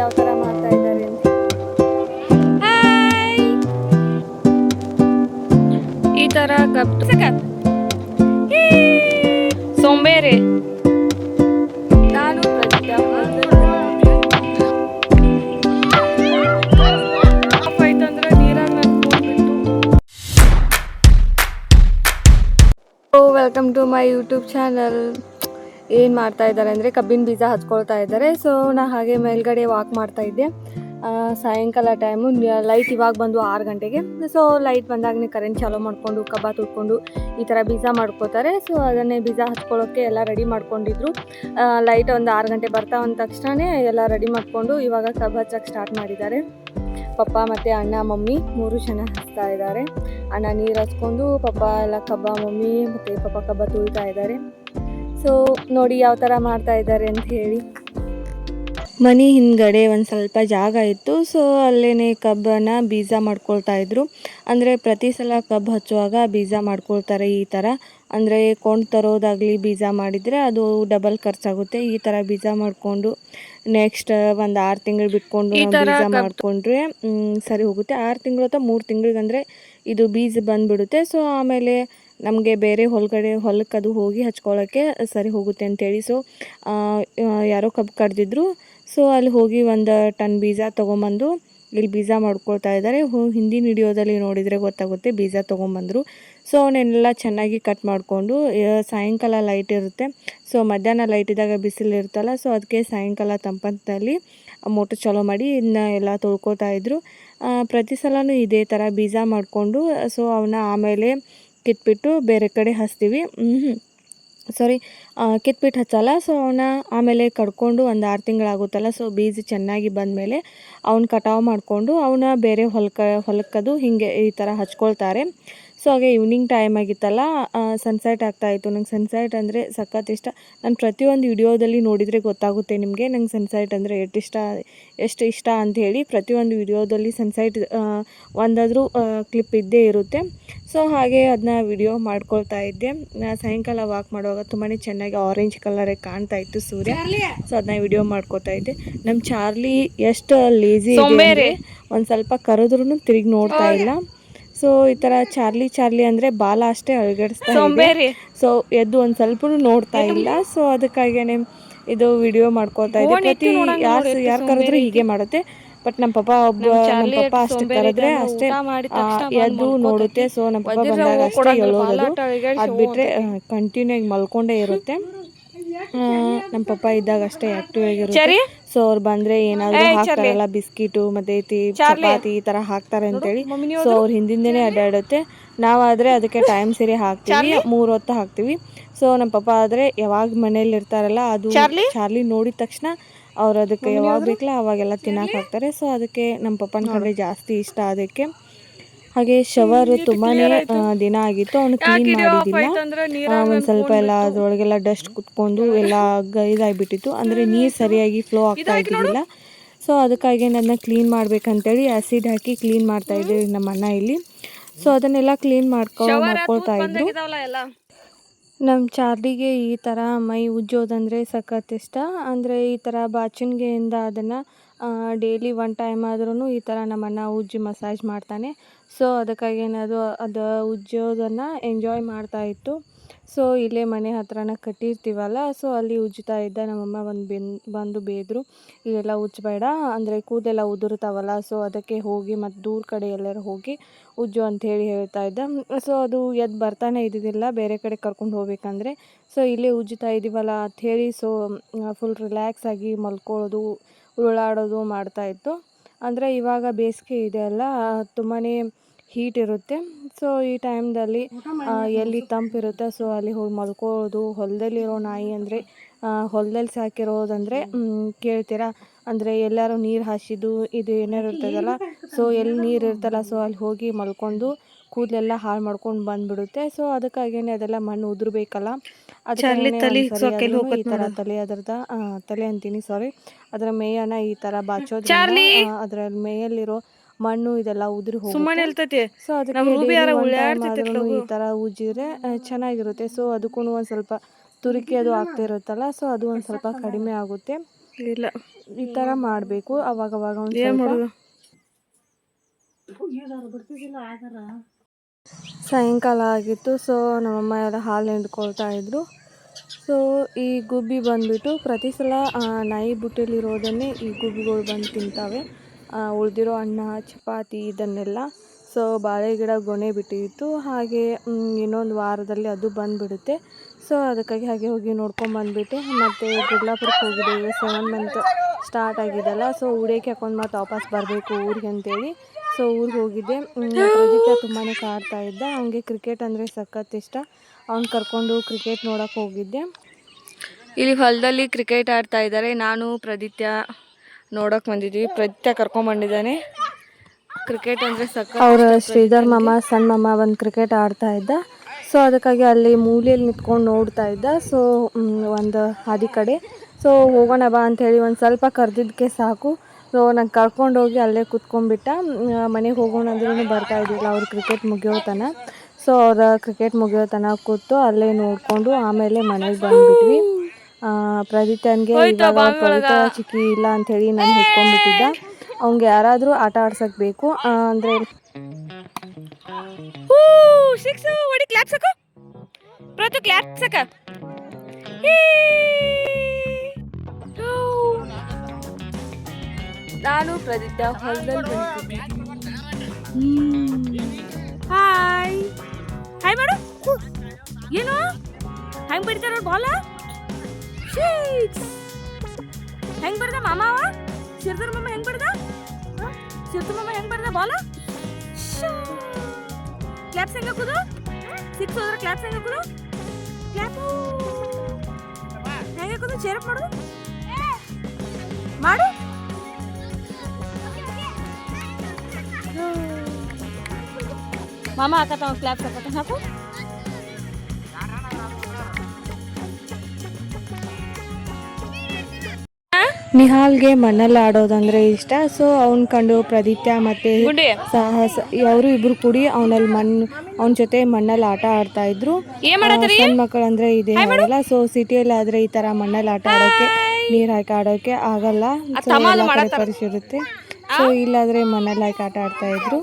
ಯಾವ ಥರ ಮಾಡ್ತಾ ಇದ್ದಾರೆ ಅಂತ. ಈ ಥರ ಸೋಂಬೇರಿ ನಾನು welcome to my YouTube channel. ಏನು ಮಾಡ್ತಾ ಇದ್ದಾರೆ ಅಂದರೆ ಕಬ್ಬಿನ ಬೀಜ ಹಚ್ಕೊಳ್ತಾ ಇದ್ದಾರೆ. ಸೊ ನಾ ಹಾಗೆ ಮೇಲ್ಗಡೆ ವಾಕ್ ಮಾಡ್ತಾ ಇದ್ದೆ. ಸಾಯಂಕಾಲ ಟೈಮು ಲೈಟ್ ಇವಾಗ ಬಂದು 6 ಗಂಟೆಗೆ. ಸೊ ಲೈಟ್ ಬಂದಾಗನೇ ಕರೆಂಟ್ ಚಾಲೂ ಮಾಡಿಕೊಂಡು ಕಬ್ಬ ತುಳ್ಕೊಂಡು ಈ ಥರ ಬೀಜ ಮಾಡ್ಕೋತಾರೆ. ಸೊ ಅದನ್ನೇ ಬೀಜ ಹಚ್ಕೊಳ್ಳೋಕ್ಕೆ ಎಲ್ಲ ರೆಡಿ ಮಾಡ್ಕೊಂಡಿದ್ರು. ಲೈಟ್ ಒಂದು 6 ಗಂಟೆ ಬರ್ತಾ ಅಂದ ತಕ್ಷಣ ಎಲ್ಲ ರೆಡಿ ಮಾಡಿಕೊಂಡು ಇವಾಗ ಕಬ್ಬ ಹಚ್ಚಕ್ಕೆ ಸ್ಟಾರ್ಟ್ ಮಾಡಿದ್ದಾರೆ. ಪಪ್ಪ ಮತ್ತು ಅಣ್ಣ ಮಮ್ಮಿ 3 ಜನ ಹಚ್ತಾ ಇದ್ದಾರೆ. ಅಣ್ಣ ನೀರು ಹಚ್ಕೊಂಡು ಪಪ್ಪ ಎಲ್ಲ ಕಬ್ಬ, ಮಮ್ಮಿ ಮತ್ತು ಪಪ್ಪ ಕಬ್ಬ ತುಳಿತಾ ಇದ್ದಾರೆ. ಸೊ ನೋಡಿ ಯಾವ ಥರ ಮಾಡ್ತಾ ಇದ್ದಾರೆ ಅಂತ ಹೇಳಿ. ಮನೆ ಹಿಂದ್ಗಡೆ ಒಂದು ಸ್ವಲ್ಪ ಜಾಗ ಇತ್ತು. ಸೊ ಅಲ್ಲೇ ಕಬ್ಬನ್ನ ಬೀಜ ಮಾಡ್ಕೊಳ್ತಾ ಇದ್ರು. ಅಂದರೆ ಪ್ರತಿ ಸಲ ಕಬ್ಬು ಹಚ್ಚುವಾಗ ಬೀಜ ಮಾಡ್ಕೊಳ್ತಾರೆ ಈ ಥರ. ಅಂದರೆ ಕೊಂಡು ತರೋದಾಗಲಿ ಬೀಜ ಮಾಡಿದರೆ ಅದು ಡಬಲ್ ಖರ್ಚಾಗುತ್ತೆ. ಈ ಥರ ಬೀಜ ಮಾಡಿಕೊಂಡು ನೆಕ್ಸ್ಟ್ ಒಂದು 6 ತಿಂಗಳು ಬಿಟ್ಕೊಂಡು ಬೀಜ ಮಾಡಿಕೊಂಡ್ರೆ ಸರಿ ಹೋಗುತ್ತೆ. 6 ತಿಂಗಳು ಅಥವಾ 3 ತಿಂಗಳಿಗೆ ಅಂದರೆ ಇದು ಬೀಜ ಬಂದುಬಿಡುತ್ತೆ. ಸೊ ಆಮೇಲೆ ನಮಗೆ ಬೇರೆ ಹೊಲಕ್ಕೆ ಅದು ಹೋಗಿ ಹಚ್ಕೊಳ್ಳೋಕ್ಕೆ ಸರಿ ಹೋಗುತ್ತೆ ಅಂತೇಳಿ. ಸೊ ಯಾರೋ ಕಬ್ಬು ಕಡ್ದಿದ್ರು. ಸೊ ಅಲ್ಲಿ ಹೋಗಿ 1 ಟನ್ ಬೀಜ ತೊಗೊಂಬಂದು ಇಲ್ಲಿ ಬೀಜ ಮಾಡ್ಕೊಳ್ತಾ ಇದ್ದಾರೆ. ಹಿಂದಿನ ವಿಡಿಯೋದಲ್ಲಿ ನೋಡಿದರೆ ಗೊತ್ತಾಗುತ್ತೆ ಬೀಜ ತೊಗೊಂಬಂದರು. ಸೊ ಅವನ್ನೆಲ್ಲ ಚೆನ್ನಾಗಿ ಕಟ್ ಮಾಡಿಕೊಂಡು ಸಾಯಂಕಾಲ ಲೈಟ್ ಇರುತ್ತೆ. ಸೊ ಮಧ್ಯಾಹ್ನ ಲೈಟ್ ಇದ್ದಾಗ ಬಿಸಿಲು ಇರುತ್ತಲ್ಲ. ಸೊ ಅದಕ್ಕೆ ಸಾಯಂಕಾಲ ತಂಪಂತಲ್ಲಿ ಮೋಟ್ರ್ ಚಾಲೂ ಮಾಡಿ ಇದನ್ನ ಎಲ್ಲ ತೊಳ್ಕೊತಾ ಇದ್ರು. ಪ್ರತಿ ಸಲವೂ ಇದೇ ಥರ ಬೀಜ ಮಾಡಿಕೊಂಡು ಸೊ ಅವನ್ನ ಆಮೇಲೆ ಕಿತ್ಬಿಟ್ಟು ಬೇರೆ ಕಡೆ ಹಚ್ತೀವಿ. ಕಿತ್ಬಿಟ್ಟು ಹಚ್ಚಲ್ಲ. ಸೊ ಅವನ್ನ ಆಮೇಲೆ ಕಡ್ಕೊಂಡು ಒಂದು 6 ತಿಂಗಳಾಗುತ್ತಲ್ಲ. ಸೊ ಬೀಜ ಚೆನ್ನಾಗಿ ಬಂದಮೇಲೆ ಅವನ್ನ ಕಟಾವು ಮಾಡಿಕೊಂಡು ಅವನ್ನ ಬೇರೆ ಹೊಲಕ್ಕದು ಹೀಗೆ ಈ ಥರ ಹಚ್ಕೊಳ್ತಾರೆ. ಸೊ ಹಾಗೆ ಈವ್ನಿಂಗ್ ಟೈಮ್ ಆಗಿತ್ತಲ್ಲ, ಸನ್ಸೆಟ್ ಆಗ್ತಾಯಿತ್ತು. ನಂಗೆ ಸನ್ಸೆಟ್ ಅಂದರೆ ಸಖತ್ ಇಷ್ಟ. ನಾನು ಪ್ರತಿಯೊಂದು ವಿಡಿಯೋದಲ್ಲಿ ನೋಡಿದರೆ ಗೊತ್ತಾಗುತ್ತೆ ನಿಮಗೆ ನಂಗೆ ಸನ್ಸೆಟ್ ಅಂದರೆ ಎಷ್ಟು ಇಷ್ಟ ಅಂಥೇಳಿ. ಪ್ರತಿಯೊಂದು ವಿಡಿಯೋದಲ್ಲಿ ಸನ್ಸೆಟ್ ಒಂದಾದರೂ ಕ್ಲಿಪ್ ಇದ್ದೇ ಇರುತ್ತೆ. ಸೊ ಹಾಗೆ ಅದನ್ನ ವಿಡಿಯೋ ಮಾಡ್ಕೊಳ್ತಾ ಇದ್ದೆ. ಸಾಯಂಕಾಲ ವಾಕ್ ಮಾಡುವಾಗ ತುಂಬಾ ಚೆನ್ನಾಗಿ ಆರೆಂಜ್ ಕಲರೇ ಕಾಣ್ತಾ ಇತ್ತು ಸೂರ್ಯ. ಸೊ ಅದನ್ನ ವಿಡಿಯೋ ಮಾಡ್ಕೊತಾ ಇದ್ದೆ. ನಮ್ಮ ಚಾರ್ಲಿ ಎಷ್ಟು ಲೇಜಿ ಇದೆ, ಒಂದು ಸ್ವಲ್ಪ ಕರೆದ್ರೂ ತಿರುಗಿ ನೋಡ್ತಾ ಇಲ್ಲ. ಸೊ ಈ ಥರ ಚಾರ್ಲಿ ಅಂದರೆ ಬಾಲ ಅಷ್ಟೇ ಅಳಗಡಿಸ್ತಾ ಇದೆ. ಸೊ ಎದ್ದು ಒಂದು ಸ್ವಲ್ಪ ನೋಡ್ತಾ ಇಲ್ಲ. ಸೊ ಅದಕ್ಕಾಗೇನೆ ಇದು ವಿಡಿಯೋ ಮಾಡ್ಕೊತಾ ಇದೆ. ಪ್ರತಿ ಯಾರು ಕರೆದ್ರೂ ಹೀಗೆ ಮಾಡುತ್ತೆ. ಬಟ್ ನಮ್ಮ ಪಪ್ಪ ಅಷ್ಟು ಕರೆದ್ರೆ ಅಷ್ಟೇ ಎದ್ದು ನೋಡುತ್ತೆ. ಸೊ ನಮ್ಮ ಪಪ್ಪ ಬಂದಾಗ ಅಷ್ಟೇ ಹೇಳೋದು. ಅದು ಬಿಟ್ಟರೆ ಕಂಟಿನ್ಯೂ ಆಗಿ ಮಲ್ಕೊಂಡೇ ಇರುತ್ತೆ. ನಮ್ಮ ಪಪ್ಪ ಇದ್ದಾಗ ಅಷ್ಟೇ ಆ್ಯಕ್ಟಿವ್ ಆಗಿರುತ್ತೆ. ಸೊ ಅವ್ರು ಬಂದರೆ ಏನಾದರೂ ಹಾಕ್ತಾರಲ್ಲ, ಬಿಸ್ಕಿಟು ಮತ್ತು ಚಪಾತಿ ಈ ಥರ ಹಾಕ್ತಾರೆ ಅಂತೇಳಿ. ಸೊ ಅವ್ರು ಹಿಂದಿಂದನೇ ಅಡ್ಡಾಡುತ್ತೆ. ನಾವಾದರೆ ಅದಕ್ಕೆ ಟೈಮ್ ಸರಿ ಹಾಕ್ತೀವಿ, 3 ಹೊತ್ತು ಹಾಕ್ತೀವಿ. ಸೊ ನಮ್ಮ ಪಪ್ಪ ಆದರೆ ಯಾವಾಗ ಮನೇಲಿ ಇರ್ತಾರಲ್ಲ, ಅದು ಚಾರ್ಲಿ ನೋಡಿದ ತಕ್ಷಣ ಅವ್ರು ಅದಕ್ಕೆ ಯಾವಾಗ ಬೇಕಲ್ಲ ಅವಾಗೆಲ್ಲ ತಿನ್ನಕ್ಕೆ ಹಾಕ್ತಾರೆ. ಸೊ ಅದಕ್ಕೆ ನಮ್ಮ ಪಪ್ಪನ ಕಡೆ ಜಾಸ್ತಿ ಇಷ್ಟ. ಅದಕ್ಕೆ ಹಾಗೆ ಶವರ್ ತುಂಬಾ ದಿನ ಆಗಿತ್ತು, ಅವನು ಕ್ಲೀನ್ ಮಾಡಿದ್ದಿಲ್ಲ. ಒಂದು ಸ್ವಲ್ಪ ಎಲ್ಲ ಅದರೊಳಗೆಲ್ಲ ಡಸ್ಟ್ ಕುತ್ಕೊಂಡು ಎಲ್ಲ ಗಲೀಜಾಗಿಬಿಟ್ಟಿತ್ತು. ಅಂದರೆ ನೀರು ಸರಿಯಾಗಿ ಫ್ಲೋ ಆಗ್ತಾ ಇದ್ದಿಲ್ಲ. ಸೊ ಅದಕ್ಕಾಗಿ ನನ್ನ ಕ್ಲೀನ್ ಮಾಡ್ಬೇಕಂತೇಳಿ ಆ್ಯಸಿಡ್ ಹಾಕಿ ಕ್ಲೀನ್ ಮಾಡ್ತಾಯಿದ್ದೀವಿ ನಮ್ಮ ಅಣ್ಣ ಇಲ್ಲಿ. ಸೊ ಅದನ್ನೆಲ್ಲ ಕ್ಲೀನ್ ಮಾಡ್ಕೊಳ್ತಾ ಇದ್ರು. ನಮ್ಮ ಚಾರ್ಲಿಗೆ ಈ ಥರ ಮೈ ಉಜ್ಜೋದಂದರೆ ಸಖತ್ ಇಷ್ಟ. ಅಂದರೆ ಈ ಥರ ಬಾಚಣಿಗೆಯಿಂದ ಅದನ್ನು ಡೈಲಿ 1 ಟೈಮ್ ಆದ್ರೂ ಈ ಥರ ನಮ್ಮಣ್ಣ ಉಜ್ಜಿ ಮಸಾಜ್ ಮಾಡ್ತಾನೆ. ಸೊ ಅದಕ್ಕಾಗಿ ಅದು ಉಜ್ಜೋದನ್ನು ಎಂಜಾಯ್ ಮಾಡ್ತಾಯಿತ್ತು. ಸೊ ಇಲ್ಲೇ ಮನೆ ಹತ್ರನ ಕಟ್ಟಿರ್ತೀವಲ್ಲ, ಸೊ ಅಲ್ಲಿ ಉಜ್ಜ್ತಾ ಇದ್ದ. ನಮ್ಮಮ್ಮ ಬಂದು ಬೇದರು, ಇಲ್ಲೆಲ್ಲ ಉಜ್ಜಬೇಡ ಅಂದರೆ ಕೂದಲೆಲ್ಲ ಉದುರ್ತಾವಲ್ಲ. ಸೊ ಅದಕ್ಕೆ ಹೋಗಿ ಮತ್ತು ದೂರ ಕಡೆ ಎಲ್ಲರೂ ಹೋಗಿ ಉಜ್ಜು ಅಂಥೇಳಿ ಹೇಳ್ತಾ ಇದ್ದ. ಸೊ ಅದು ಎದ್ದು ಬರ್ತಾನೆ ಇದ್ದಿದ್ದಿಲ್ಲ ಬೇರೆ ಕಡೆ ಕರ್ಕೊಂಡು ಹೋಗ್ಬೇಕಂದ್ರೆ. ಸೊ ಇಲ್ಲೇ ಉಜ್ಜ್ತಾ ಇದ್ದೀವಲ್ಲ ಅಂಥೇಳಿ ಸೊ ಫುಲ್ ರಿಲ್ಯಾಕ್ಸ್ ಆಗಿ ಮಲ್ಕೊಳ್ಳೋದು, ಉರುಳಾಡೋದು ಮಾಡ್ತಾಯಿತ್ತು. ಅಂದರೆ ಇವಾಗ ಬೇಸಿಗೆ ಇದೆ ಅಲ್ಲ, ತುಂಬಾ ಹೀಟ್ ಇರುತ್ತೆ. ಸೊ ಈ ಟೈಮ್ದಲ್ಲಿ ಎಲ್ಲಿ ತಂಪಿರುತ್ತೆ ಸೊ ಅಲ್ಲಿ ಹೋಗಿ ಮಲ್ಕೊಳ್ಳೋದು. ಹೊಲದಲ್ಲಿರೋ ನಾಯಿ ಅಂದರೆ ಹೊಲದಲ್ಲಿ ಸಾಕಿರೋದಂದರೆ ಕೇಳ್ತೀರಾ, ಅಂದರೆ ಎಲ್ಲರೂ ನೀರು ಹಾಸಿದ್ದು ಇದು ಏನಾರು ಇರ್ತದಲ್ಲ. ಸೊ ಎಲ್ಲಿ ನೀರು ಇರ್ತಲ್ಲ ಸೊ ಅಲ್ಲಿ ಹೋಗಿ ಮಲ್ಕೊಂಡು ಕೂದಲೆಲ್ಲ ಹಾಳು ಮಾಡ್ಕೊಂಡು ಬಂದುಬಿಡುತ್ತೆ. ಸೊ ಅದಕ್ಕಾಗೇನೆ ಅದೆಲ್ಲ ಮಣ್ಣು ಉದುರ್ಬೇಕಲ್ಲ, ಅದಕ್ಕೆ ಈ ಥರ ತಲೆ ಅಂತೀನಿ ಸಾರಿ, ಅದರ ಮೇಯನ್ನ ಈ ಥರ ಬಾಚೋದ್ರಿಂದ ಅದರ ಮೇಯಲ್ಲಿರೋ ಮಣ್ಣು ಇದೆಲ್ಲ ಉದುರಿ ಹೋಗುತ್ತೆ. ಸೊ ಅದಕ್ಕೆ ಈ ಥರ ಉಜ್ಜಿದ್ರೆ ಚೆನ್ನಾಗಿರುತ್ತೆ. ಸೊ ಅದಕ್ಕೂ ಒಂದು ಸ್ವಲ್ಪ ತುರಿಕೆ ಅದು ಆಗ್ತಿರುತ್ತಲ್ಲ, ಸೊ ಅದು ಒಂದು ಸ್ವಲ್ಪ ಕಡಿಮೆ ಆಗುತ್ತೆ. ಇಲ್ಲ ಈ ಥರ ಮಾಡಬೇಕು. ಅವಾಗವಾಗ ಒಂದು ಏನು ಮಾಡೋದು. ಸಾಯಂಕಾಲ ಆಗಿತ್ತು. ಸೊ ನಮ್ಮಮ್ಮ ಎಲ್ಲ ಹಾಲು ಹಿಂಡ್ಕೊಳ್ತಾ ಇದ್ರು. ಸೊ ಈ ಗುಬ್ಬಿ ಬಂದುಬಿಟ್ಟು ಪ್ರತಿ ಸಲ ನಾಯಿ ಬುಟ್ಟಿಲಿರೋದನ್ನೇ ಈ ಗುಬ್ಬಿಗಳು ಬಂದು ತಿಂತಾವೆ. ಉಳಿದಿರೋ ಅನ್ನ ಚಪಾತಿ ಇದನ್ನೆಲ್ಲ. ಸೊ ಬಾಳೆ ಗಿಡ ಗೊನೆ ಬಿಟ್ಟಿತ್ತು. ಹಾಗೆ ಇನ್ನೊಂದು ವಾರದಲ್ಲಿ ಅದು ಬಂದುಬಿಡುತ್ತೆ. ಸೊ ಅದಕ್ಕಾಗಿ ಹಾಗೆ ಹೋಗಿ ನೋಡ್ಕೊಂಬಂದುಬಿಟ್ಟೆ. ಮತ್ತು ಗುಡ್ಲಾಪುರಕ್ಕೆ ಹೋಗಿದೆ. ಈಗ 7 ಮಂತ್ ಸ್ಟಾರ್ಟ್ ಆಗಿದ್ದಲ್ಲ. ಸೊ ಉಡೇಕೆ ಹಾಕೊಂಡು ಮತ್ತೆ ವಾಪಸ್ ಬರಬೇಕು ಊರಿಗೆ ಅಂತೇಳಿ. ಸೊ ಊರಿಗೆ ಹೋಗಿದ್ದೆ. ಪ್ರದೀಪ ತುಂಬಾ ಕಾಡ್ತಾ ಇದ್ದ. ಅವನಿಗೆ ಕ್ರಿಕೆಟ್ ಅಂದರೆ ಸಖತ್ ಇಷ್ಟ. ಅವ್ನು ಕರ್ಕೊಂಡು ಕ್ರಿಕೆಟ್ ನೋಡೋಕೆ ಹೋಗಿದ್ದೆ. ಇಲ್ಲಿ ಹೊಲದಲ್ಲಿ ಕ್ರಿಕೆಟ್ ಆಡ್ತಾ ಇದ್ದಾರೆ. ನಾನು ಪ್ರದಿತ್ಯ ನೋಡೋಕೆ ಬಂದಿದ್ವಿ. ಪ್ರದಿತ್ಯ ಕರ್ಕೊಂಬಂದಿದ್ದಾನೆ. ಕ್ರಿಕೆಟ್ ಅಂದರೆ ಸಖತ್. ಅವರ ಶ್ರೀಧರ್ ಮಾಮ ಸಣ್ಣ ಮಾಮ ಒಂದು ಕ್ರಿಕೆಟ್ ಆಡ್ತಾ ಇದ್ದ. ಸೊ ಅದಕ್ಕಾಗಿ ಅಲ್ಲಿ ಮೂಲೆಯಲ್ಲಿ ನಿಂತ್ಕೊಂಡು ನೋಡ್ತಾ ಇದ್ದ. ಸೊ ಒಂದು ಹಾದಿ ಕಡೆ. ಸೊ ಹೋಗೋಣ ಬಾ ಅಂಥೇಳಿ ಒಂದು ಸ್ವಲ್ಪ ಕರೆದಿದ್ದಕ್ಕೆ ಸಾಕು. ಸೊ ನಾನು ಕರ್ಕೊಂಡೋಗಿ ಅಲ್ಲೇ ಕೂತ್ಕೊಂಡ್ಬಿಟ್ಟ. ಮನೆಗೆ ಹೋಗೋಣ ಅಂದ್ರೂ ಬರ್ತಾ ಇದ್ದಿಲ್ಲ ಅವ್ರು ಕ್ರಿಕೆಟ್ ಮುಗಿಯೋ ತನಕ. ಸೊ ಅವರ ಕ್ರಿಕೆಟ್ ಮುಗಿಯೋ ತನಕ ಕೂತು ಅಲ್ಲೇ ನೋಡಿಕೊಂಡು ಆಮೇಲೆ ಮನೆಗೆ ಬಂದುಬಿಟ್ವಿ. ಪ್ರದಿತ್ಯನಿಗೆ ಇವಾಗ ತೊಳಿತಾ ಚಿಕ್ಕಿ ಇಲ್ಲ ಅಂಥೇಳಿ ನಾನು ಹಿಡ್ಕೊಂಡ್ಬಿಟ್ಟಿದ್ದ. ಅವ್ನಿಗೆ ಯಾರಾದರೂ ಆಟ ಆಡ್ಸಕ್ಕೆ ಬೇಕು ಅಂದರೆ ನಾನು ಪ್ರದಿತ್ಯ ಹೊಲದಲ್ಲಿ ಹಾಯ್ ಹಾಯ್ ಮಾಡು. ಏನು ಹೆಂಗೆ ಬಿಡ್ತಾರ ಬಾಲ ಹೆಂಗೆ ಬಡ್ದ ಮಾಮವ ಸಿರ್ದರ್ ಮಾಮ ಹೆಂಗೆ ಬಡ್ದ ಸಿರ್ದರ್ ಮಾಮ ಹೆಂಗೆ ಬಡ್ದ ಬಾಲ ಕ್ಲಾಪ್ಸ್ ಹೆಂಗೆ ಹಾಕೋದು 6 ಹೋದ್ರೆ ಕ್ಲಾಪ್ಸ್ ಹೆಂಗೆ ಹಾಕೋದು ಕ್ಲಾಪು ಹೆಂಗೆ ಹಾಕೋದು ಚೇರಪ್ ಮಾಡೋದು ಮಾಡು ಮಾಮ ಹಾಕತ್ತ ಕ್ಲಾಪ್ಸ್ ಹಾಕತ್ತ ಹಾಕು. ನಿಹಾಲ್ಗೆ ಮಣ್ಣಲ್ಲಿ ಆಡೋದಂದ್ರೆ ಇಷ್ಟ. ಸೊ ಅವ್ನ ಕಂಡು ಪ್ರದಿತ್ಯ ಮತ್ತು ಸಾಹಸ್ ಅವರು ಇಬ್ರು ಕೂಡಿ ಅವನ ಜೊತೆ ಮಣ್ಣಲ್ಲಿ ಆಟ ಆಡ್ತಾ ಇದ್ರು. ಸಣ್ಣ ಮಕ್ಕಳು ಅಂದರೆ ಇದೇ ಆಗಲ್ಲ. ಸೊ ಸಿಟಿಯಲ್ಲಿ ಆದರೆ ಈ ಥರ ಮಣ್ಣಲ್ಲಿ ಆಟ ಆಡೋಕ್ಕೆ ನೀರು ಹಾಕಿ ಆಡೋಕ್ಕೆ ಆಗಲ್ಲ. ಸೊ ಎಲ್ಲ ಕಡೆ ಪರಿಸಿರುತ್ತೆ. ಸೊ ಇಲ್ಲಾದರೆ ಮಣ್ಣಲ್ಲಿ ಹಾಕಿ ಆಟ ಆಡ್ತಾ ಇದ್ರು.